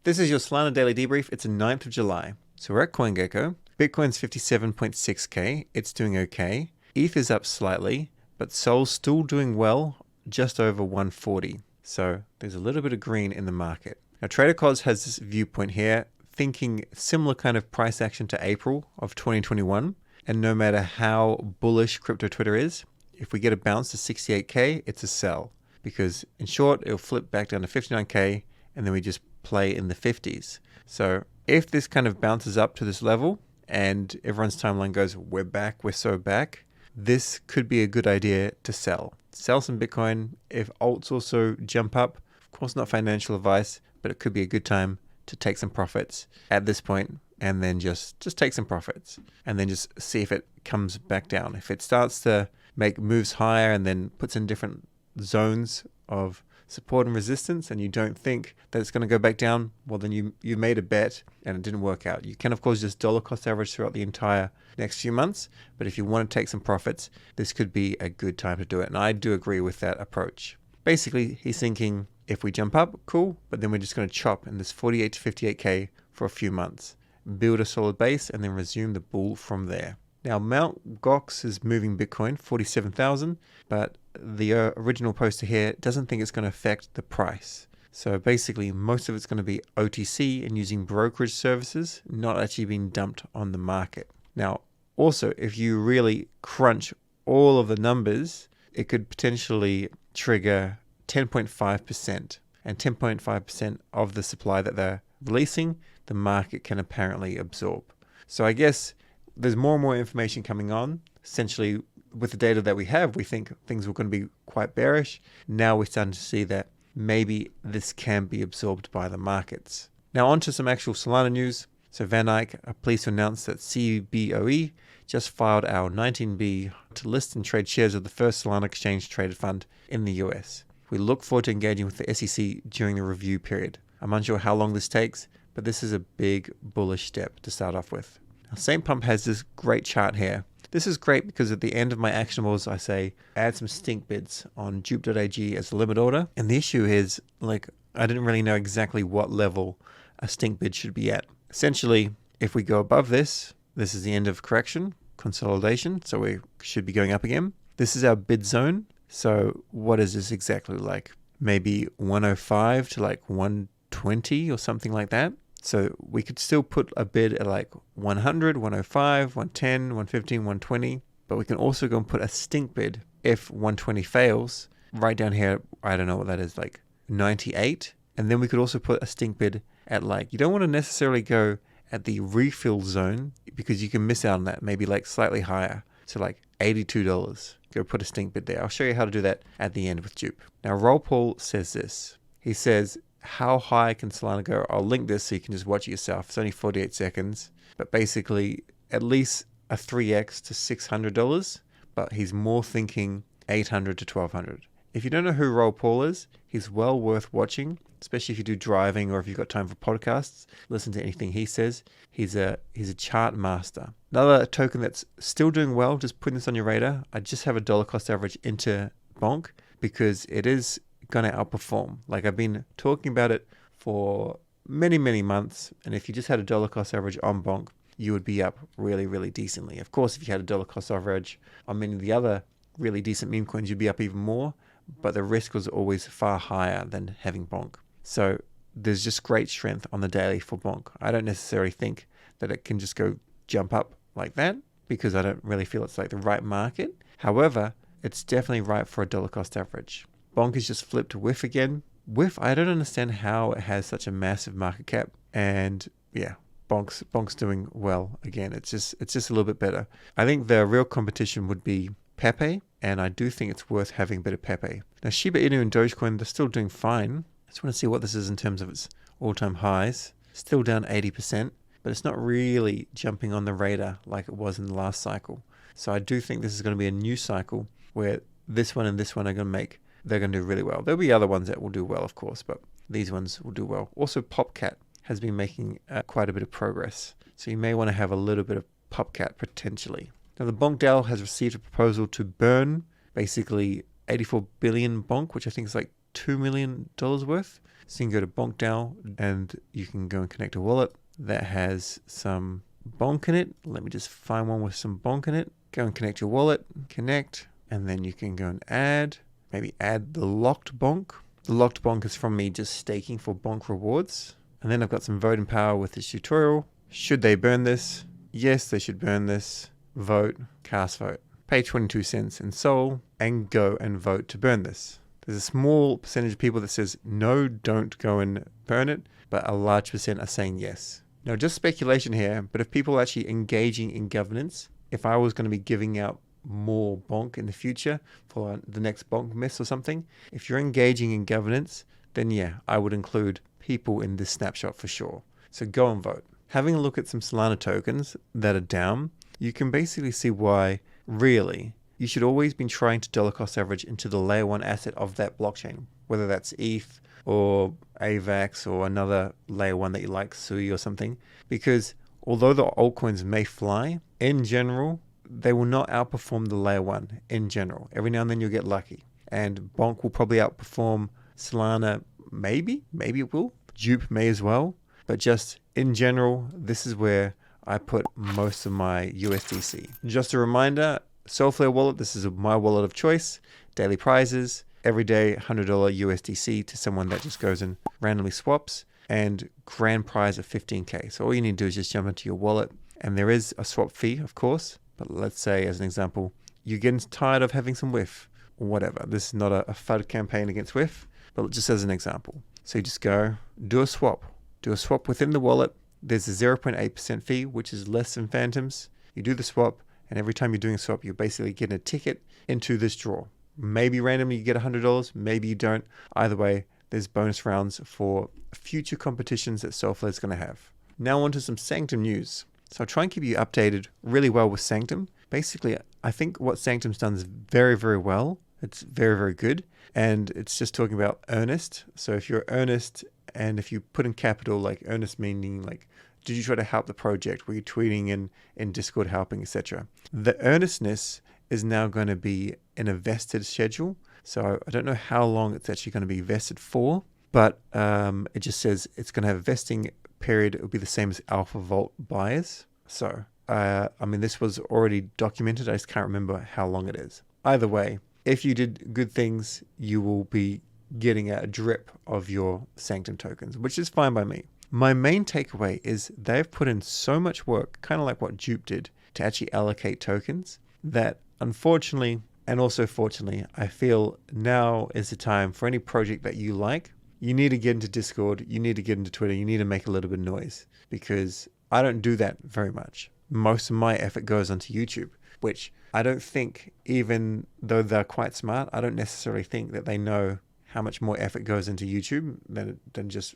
This is your Solana Daily Debrief. It's the 9th of July. So we're at CoinGecko. Bitcoin's 57.6k. It's doing okay. ETH is up slightly, but Sol's still doing well, just over 140. So there's a little bit of green in the market. Now TraderCos has this viewpoint here, thinking similar kind of price action to April of 2021. And no matter how bullish crypto Twitter is, if we get a bounce to 68k, it's a sell. Because in short, it'll flip back down to 59k, and then we just play in the 50s. So if this kind of bounces up to this level, and everyone's timeline goes, we're back, we're so back, this could be a good idea to sell. Sell some Bitcoin. If alts also jump up, of course not financial advice, but it could be a good time to take some profits at this point, and then just take some profits, and then just see if it comes back down. If it starts to make moves higher and then puts in different zones of support and resistance, and you don't think that it's going to go back down, well, then you made a bet and it didn't work out. You can, of course, just dollar cost average throughout the entire next few months, but if you want to take some profits, this could be a good time to do it. And I do agree with that approach. Basically, he's thinking if we jump up, cool, but then we're just going to chop in this 48 to 58k for a few months, build a solid base, and then resume the bull from there. Now, Mt. Gox is moving Bitcoin, 47,000, but the original poster here doesn't think it's going to affect the price. So basically, most of it's going to be OTC and using brokerage services, not actually being dumped on the market. Now, also, if you really crunch all of the numbers, it could potentially trigger 10.5%. And 10.5% of the supply that they're releasing, the market can apparently absorb. So I guess there's more and more information coming on. Essentially, with the data that we have, we think things were going to be quite bearish. Now we're starting to see that maybe this can be absorbed by the markets. Now on to some actual Solana news. So Van Eyck are pleased to announce that CBOE just filed our 19B to list and trade shares of the first Solana exchange traded fund in the US. We look forward to engaging with the SEC during the review period. I'm unsure how long this takes, but this is a big bullish step to start off with. Now, St. Pump has this great chart here. This is great because at the end of my actionables, I say add some stink bids on Jup.ag as a limit order. And the issue is, like, I didn't really know exactly what level a stink bid should be at. Essentially, if we go above this, this is the end of correction, consolidation, so we should be going up again. This is our bid zone. So what is this exactly like? Maybe 105 to like 120 or something like that. So we could still put a bid at like 100, 105, 110, 115, 120. But we can also go and put a stink bid if 120 fails. Right down here, I don't know what that is, like 98. And then we could also put a stink bid at like, you don't want to necessarily go at the refill zone because you can miss out on that, maybe like slightly higher. So like $82. Go put a stink bid there. I'll show you how to do that at the end with Jup. Now, Roll Paul says this. He says, how high can Solana go? I'll link this so you can just watch it yourself. It's only 48 seconds. But basically, at least a 3x to $600. But he's more thinking 800 to 1200. If you don't know who Roll Paul is, he's well worth watching, especially if you do driving or if you've got time for podcasts. Listen to anything he says. He's a chart master. Another token that's still doing well, just putting this on your radar. I just have a dollar cost average into Bonk because it is going to outperform. Like, I've been talking about it for many, many months. And if you just had a dollar cost average on Bonk, you would be up really, really decently. Of course, if you had a dollar cost average on many of the other really decent meme coins, you'd be up even more. But the risk was always far higher than having Bonk. So there's just great strength on the daily for Bonk. I don't necessarily think that it can just go jump up like that because I don't really feel it's like the right market. However, it's definitely right for a dollar cost average. Bonk is just flipped whiff again. Whiff, I don't understand how it has such a massive market cap. And yeah, Bonk's doing well again. It's just a little bit better. I think the real competition would be Pepe, and I do think it's worth having a bit of Pepe. Now, Shiba Inu and Dogecoin, they're still doing fine. I just want to see what this is in terms of its all-time highs. Still down 80%, but it's not really jumping on the radar like it was in the last cycle. So I do think this is going to be a new cycle where this one and this one are going to make, they're going to do really well. There'll be other ones that will do well, of course, but these ones will do well. Also, PopCat has been making quite a bit of progress. So you may want to have a little bit of PopCat potentially. Now, the Bonk DAO has received a proposal to burn basically 84 billion Bonk, which I think is like $2 million worth. So you can go to Bonk DAO and you can go and connect a wallet that has some Bonk in it. Let me just find one with some Bonk in it. Go and connect your wallet, connect, and then you can go and maybe add the locked Bonk. The locked Bonk is from me just staking for Bonk rewards. And then I've got some voting power with this tutorial. Should they burn this? Yes, they should burn this. Vote, cast vote. Pay 22 cents in Sol and go and vote to burn this. There's a small percentage of people that says, no, don't go and burn it, but a large percent are saying yes. Now, just speculation here, but if people are actually engaging in governance, if I was going to be giving out more Bonk in the future for the next Bonk miss or something, if you're engaging in governance, then yeah, I would include people in this snapshot for sure. So go and vote. Having a look at some Solana tokens that are down, you can basically see why, really, you should always be trying to dollar cost average into the layer 1 asset of that blockchain, whether that's ETH or AVAX or another layer 1 that you like, Sui or something, because although the altcoins may fly, in general, they will not outperform the layer 1 in general. Every now and then you'll get lucky. And Bonk will probably outperform Solana, maybe it will. Jup may as well. But just in general, this is where I put most of my USDC. Just a reminder, Solflare wallet, this is my wallet of choice. Daily prizes, every day $100 USDC to someone that just goes and randomly swaps, and grand prize of 15K. So all you need to do is just jump into your wallet, and there is a swap fee, of course. But let's say, as an example, you're getting tired of having some whiff or whatever. This is not a FUD campaign against whiff, but just as an example. So you just go, do a swap. Do a swap within the wallet. There's a 0.8% fee, which is less than Phantoms. You do the swap, and every time you're doing a swap, you're basically getting a ticket into this draw. Maybe randomly you get $100, maybe you don't. Either way, there's bonus rounds for future competitions that Solflare is going to have. Now on to some Sanctum news. So I'll try and keep you updated really well with Sanctum. Basically, I think what Sanctum's done is very, very well. It's very, very good. And it's just talking about earnest. So if you're earnest, and if you put in capital, like earnest meaning like, did you try to help the project? Were you tweeting in Discord helping, etc.? The earnestness is now going to be in a vested schedule. So I don't know how long it's actually going to be vested for, but it just says it's going to have a vesting period. It will be the same as Alpha Vault buyers. So, I mean, this was already documented. I just can't remember how long it is. Either way, if you did good things, you will be getting a drip of your Sanctum tokens, which is fine by me. My main takeaway is they've put in so much work, kind of like what Jup did, to actually allocate tokens, that unfortunately, and also fortunately, I feel now is the time for any project that you like. You need to get into Discord, you need to get into Twitter, you need to make a little bit of noise, because I don't do that very much. Most of my effort goes onto YouTube, which I don't think, even though they're quite smart, I don't necessarily think that they know how much more effort goes into YouTube than just,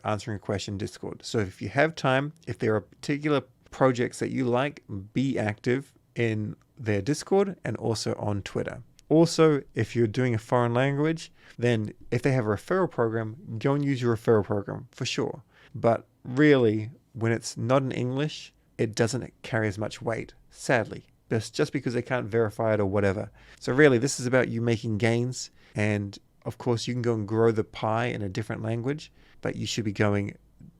answering a question in Discord. So if you have time, if there are particular projects that you like, be active in their Discord and also on Twitter. Also, if you're doing a foreign language, then if they have a referral program, go and use your referral program for sure. But really, when it's not in English, it doesn't carry as much weight, sadly, just because they can't verify it or whatever. So really, this is about you making gains, and of course, you can go and grow the pie in a different language, but you should be going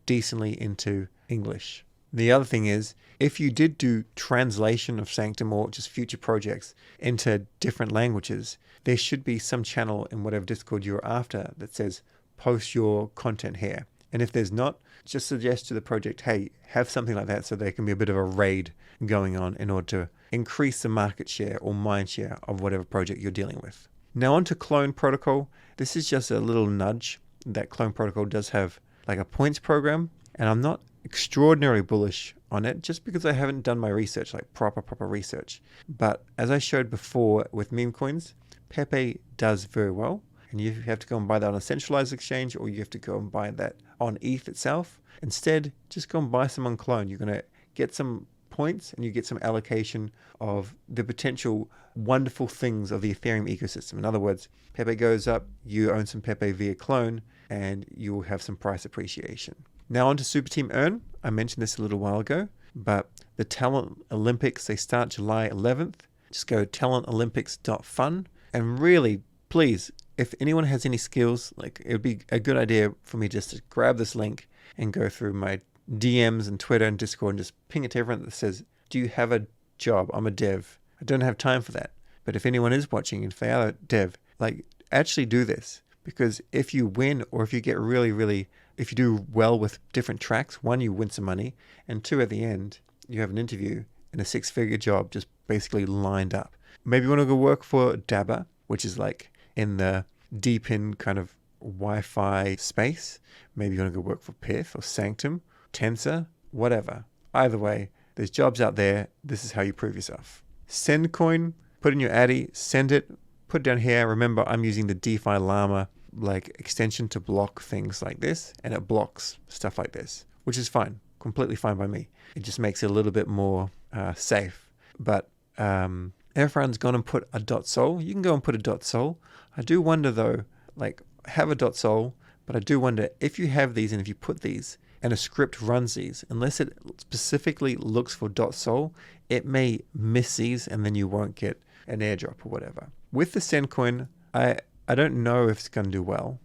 decently into English. The other thing is, if you did do translation of Sanctum or just future projects into different languages, there should be some channel in whatever Discord you're after that says, post your content here. And if there's not, just suggest to the project, hey, have something like that so there can be a bit of a raid going on in order to increase the market share or mind share of whatever project you're dealing with. Now on to Clone Protocol. This is just a little nudge that Clone Protocol does have like a points program, and I'm not extraordinarily bullish on it just because I haven't done my research, like proper research. But as I showed before with meme coins, Pepe does very well, and you have to go and buy that on a centralized exchange, or you have to go and buy that on ETH itself. Instead, just go and buy some on Clone. You're going to get some points and you get some allocation of the potential wonderful things of the Ethereum ecosystem. In other words, Pepe goes up, you own some Pepe via Clone, and you will have some price appreciation. Now on to Super Team Earn. I mentioned this a little while ago, but the Talent Olympics, they start July 11th. Just go talentolympics.fun, and really, please, if anyone has any skills, like it would be a good idea for me just to grab this link and go through my DMs and Twitter and Discord and just ping it to everyone that says, do you have a job? I'm a dev. I don't have time for that. But if anyone is watching, if they are a dev, like actually do this. Because if you win, or if you get if you do well with different tracks, one, you win some money, and two, at the end, you have an interview and a 6-figure job just basically lined up. Maybe you want to go work for Dabba, which is like in the deep in kind of Wi-Fi space. Maybe you want to go work for Pith or Sanctum, Tensor, whatever. Either way, there's jobs out there. This is how you prove yourself. Send coin, put in your addy, send it, put it down here. Remember, I'm using the DeFi Llama like extension to block things like this, and it blocks stuff like this, which is fine, completely fine by me. It just makes it a little bit more safe. But everyone's gone and put a .sol. You can go and put a .sol. I do wonder though, like have a .sol, but I do wonder if you have these and if you put these and a script runs these, unless it specifically looks for .sol, it may miss these and then you won't get an airdrop or whatever. With the send coin, I don't know if it's going to do well.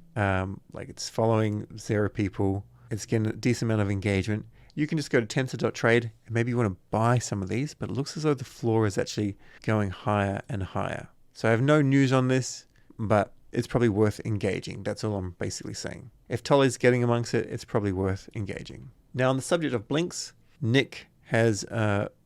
Like it's following 0 people. It's getting a decent amount of engagement. You can just go to tensor.trade and maybe you want to buy some of these, but it looks as though the floor is actually going higher and higher. So I have no news on this, but it's probably worth engaging. That's all I'm basically saying. If Tolly's getting amongst it, it's probably worth engaging. Now on the subject of Blinks, Nick has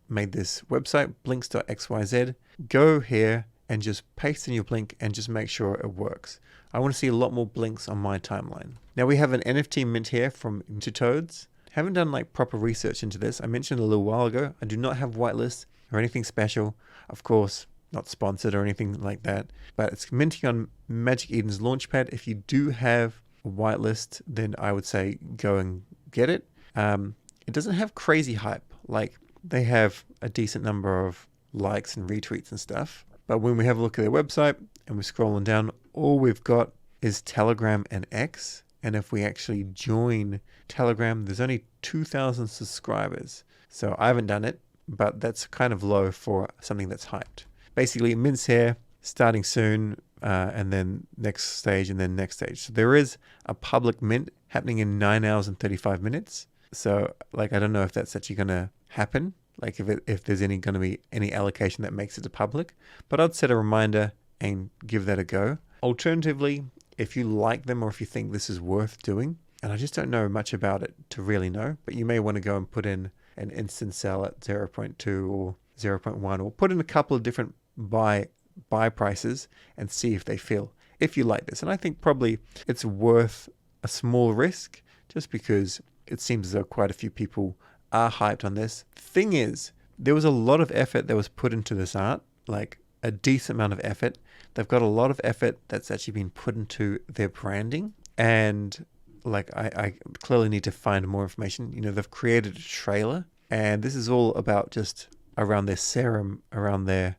made this website, blinks.xyz. Go here and just paste in your Blink and just make sure it works. I want to see a lot more Blinks on my timeline. Now we have an NFT mint here from Toads. Haven't done like proper research into this. I mentioned a little while ago, I do not have whitelist or anything special. Of course, not sponsored or anything like that, but it's minting on Magic Eden's Launchpad. If you do have a whitelist, then I would say go and get it. It doesn't have crazy hype. Like they have a decent number of likes and retweets and stuff. But when we have a look at their website and we're scrolling down, all we've got is Telegram and X. And if we actually join Telegram, there's only 2,000 subscribers. So I haven't done it, but that's kind of low for something that's hyped. Basically, mints here, starting soon, and then next stage, and then next stage. So there is a public mint happening in 9 hours and 35 minutes. So like, I don't know if that's actually going to happen. Like if there's going to be any allocation that makes it to public, but I'd set a reminder and give that a go. Alternatively, if you like them or if you think this is worth doing, and I just don't know much about it to really know, but you may want to go and put in an instant sell at 0.2 or 0.1, or put in a couple of different buy prices and see if they feel, if you like this. And I think probably it's worth a small risk just because it seems as though quite a few people are hyped on this. Thing is, there was a lot of effort that was put into this art, like a decent amount of effort. They've got a lot of effort that's actually been put into their branding, and like I clearly need to find more information. You know, they've created a trailer, and this is all about just around their serum, around their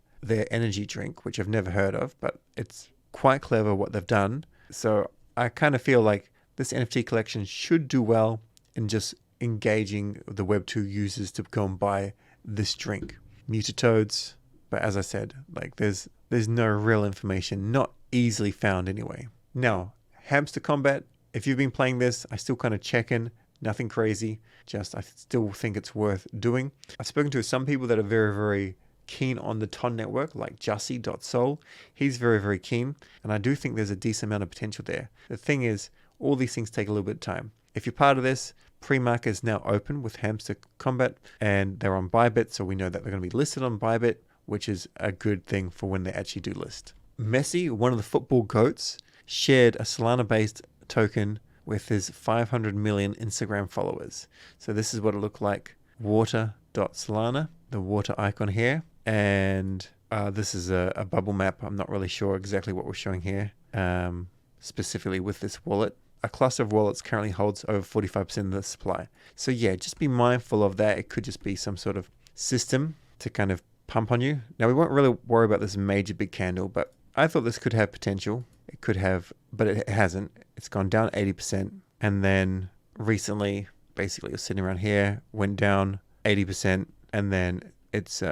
energy drink, which I've never heard of, but it's quite clever what they've done. So I kind of feel like this NFT collection should do well in just engaging the Web2 users to go and buy this drink. Muted Toads, but as I said, like there's no real information, not easily found anyway. Now, Hamster Combat, if you've been playing this, I still kind of check in, nothing crazy, just I still think it's worth doing. I've spoken to some people that are very, very keen on the TON network, like Jussie.sol. He's very, very keen, and I do think there's a decent amount of potential there. The thing is, all these things take a little bit of time. If you're part of this, pre-market is now open with Hamster Combat, and they're on Bybit, so we know that they're going to be listed on Bybit, which is a good thing for when they actually do list. Messi, one of the football goats, shared a Solana-based token with his 500 million Instagram followers. So this is what it looked like. Water.solana, the water icon here. And this is a bubble map. I'm not really sure exactly what we're showing here, specifically with this wallet. A cluster of wallets currently holds over 45% of the supply. So yeah, just be mindful of that. It could just be some sort of system to kind of pump on you. Now, we won't really worry about this major big candle, but I thought this could have potential. It could have, but it hasn't. It's gone down 80%. And then recently, basically, it was sitting around here, went down 80%, and then it's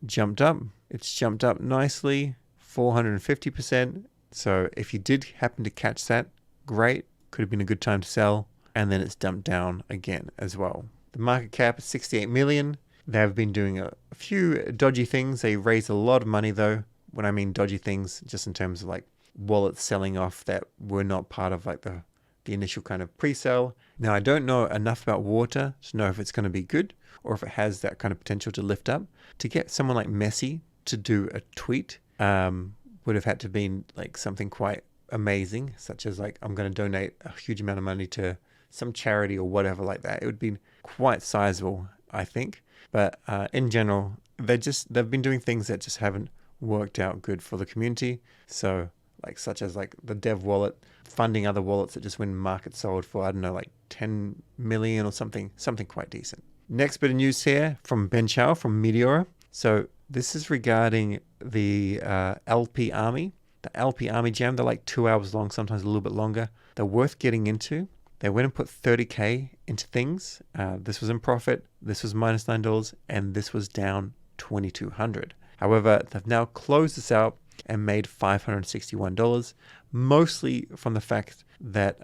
jumped up. It's jumped up nicely, 450%, So if you did happen to catch that, great. Could have been a good time to sell. And then it's dumped down again as well. The market cap is 68 million. They've been doing a few dodgy things. They raised a lot of money though. When I mean dodgy things, just in terms of like wallets selling off that were not part of like the initial kind of pre-sale. Now, I don't know enough about water to know if it's going to be good or if it has that kind of potential to lift up. To get someone like Messi to do a tweet would have had to been like something quite amazing, such as like, I'm going to donate a huge amount of money to some charity or whatever like that. It would be quite sizable, I think. But in general, they've been doing things that just haven't worked out good for the community. So like such as like the dev wallet funding other wallets that just when market sold for, I don't know, like 10 million or something quite decent. Next bit of news here from Ben Chow from Meteor. So this is regarding the LP Army. The LP Army Jam, they're like 2 hours long, sometimes a little bit longer. They're worth getting into. They went and put 30K into things. This was in profit. This was minus $9 and this was down 2,200. However, they've now closed this out and made $561, mostly from the fact that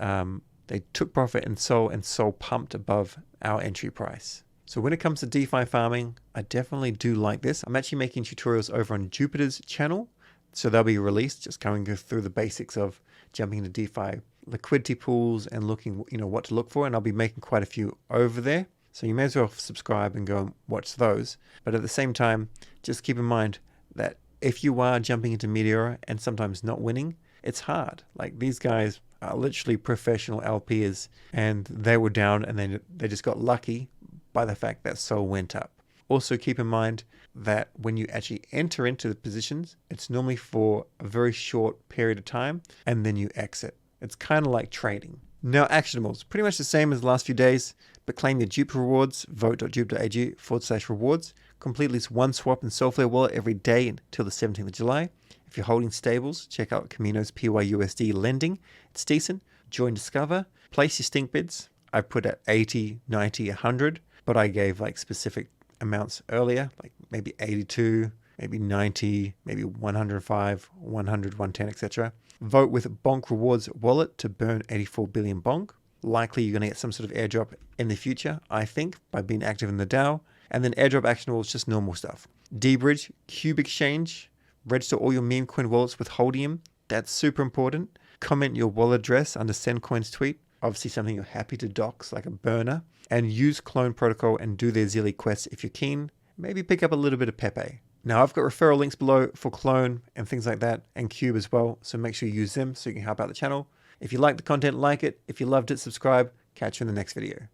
they took profit and sold pumped above our entry price. So when it comes to DeFi farming, I definitely do like this. I'm actually making tutorials over on Jupiter's channel. So they'll be released, just going through the basics of jumping into DeFi liquidity pools and looking, what to look for. And I'll be making quite a few over there. So you may as well subscribe and go and watch those. But at the same time, just keep in mind that if you are jumping into Meteor and sometimes not winning, it's hard. Like these guys are literally professional LPs and they were down and then they just got lucky by the fact that SOL went up. Also keep in mind that when you actually enter into the positions, it's normally for a very short period of time and then you exit. It's kind of like trading. Now, Actionables, pretty much the same as the last few days, but claim your Jup rewards, vote.jup.ag/rewards. Complete at least one swap in Solflare wallet every day until the 17th of July. If you're holding stables, check out Camino's PYUSD lending. It's decent. Join Discover. Place your stink bids. I put at 80, 90, 100, but I gave like specific amounts earlier, like maybe 82, maybe 90, maybe 105, 100, 110, etc. Vote with Bonk Rewards wallet to burn 84 billion Bonk. Likely you're going to get some sort of airdrop in the future, I think, by being active in the DAO. And then airdrop actionables, just normal stuff. D-Bridge, Cube Exchange, register all your meme coin wallets with Holdium. That's super important. Comment your wallet address under SendCoin's tweet. Obviously something you're happy to dox, like a burner. And use Clone Protocol and do their Zilly quests if you're keen. Maybe pick up a little bit of Pepe. Now I've got referral links below for Clone and things like that, and Cube as well. So make sure you use them so you can help out the channel. If you like the content, like it. If you loved it, subscribe. Catch you in the next video.